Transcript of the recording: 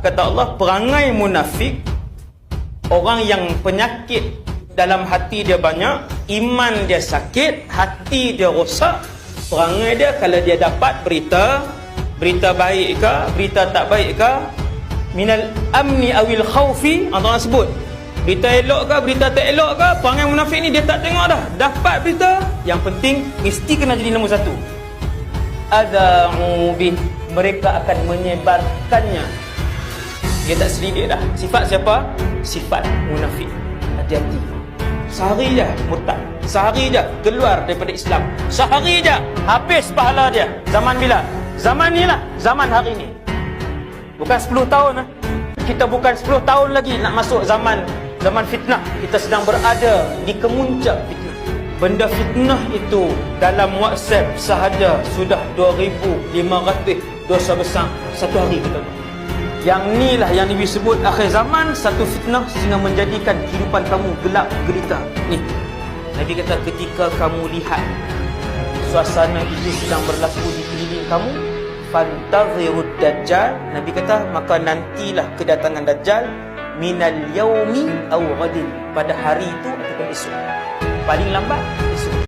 kata Allah, perangai munafik, orang yang penyakit dalam hati dia banyak, iman dia sakit, hati dia rosak. Perangai dia kalau dia dapat berita baik ke, berita tak baik ke, minal amni awil khawfi, Allah sebut berita elok ke, berita tak elok ke, perangai munafik ni dia tak tengok dah. Dapat berita, yang penting mesti kena jadi nombor satu. Ada'u bih, mereka akan menyebarkannya. Dia tak selidik dah. Sifat siapa? Sifat munafik. Hati-hati. Sehari je murtad, sehari je keluar daripada Islam, sehari je habis pahala dia. Zaman bila? Zaman ni lah, zaman hari ni. Bukan 10 tahun lah. Kita bukan 10 tahun lagi nak masuk zaman fitnah. Kita sedang berada di kemuncak fitnah. Benda fitnah itu dalam WhatsApp sahaja sudah 2,500 dosa besar satu hari kita. Yang ni lah yang Nabi sebut akhir zaman, satu fitnah sehingga menjadikan kehidupan kamu gelap gelita. Ni Nabi kata, ketika kamu lihat suasana itu sedang berlaku di keliling kamu, fantazirud dajjal, Nabi kata, maka nantilah kedatangan dajjal minal yaumi aw ghadin, pada hari itu ataupun esok, paling lambat